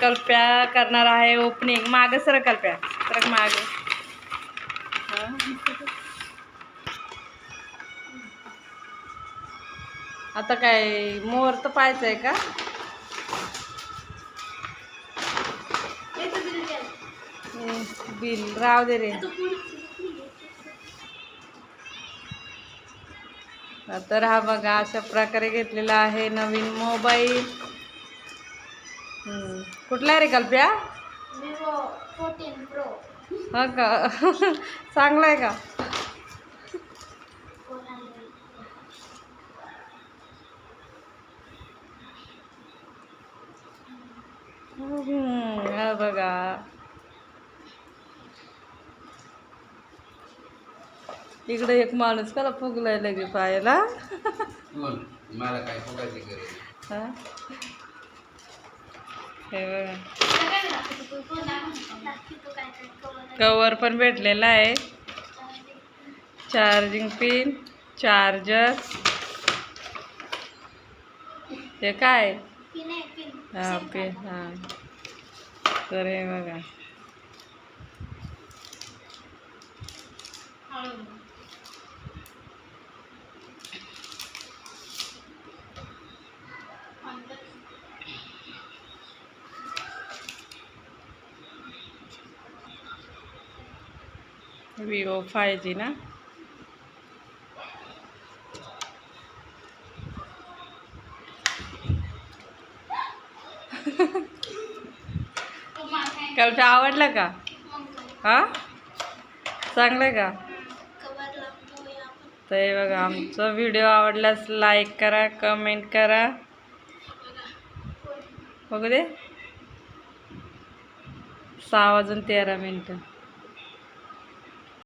कल्प्या करणार आहे ओपनिंग. मागं सर कल्प्या, सरक मागे. आता काय मोर तर पाहायचं आहे का? बिल राव दे रे. तर हा बघा अशा प्रकारे घेतलेला आहे नवीन मोबाईल. कुठला आहे रे कल्प्या? Vivo 14 Pro. हा का? चांगला आहे का? हा बघा. इकडे एक माणूस कला फुगलाय लगे पायाला. मला काय फुगायची गरज. हा हे बघा कवर पण भेटलेला आहे. Charging pin, charger. हे काय? हा पिन. हा तर हे बघा Vivo 5G ना. कल्प्या आवडलं का? हा चांगलं आहे का? तर हे बघा आमचा व्हिडिओ आवडल्यास लाईक करा, कमेंट करा. बघू दे 6:13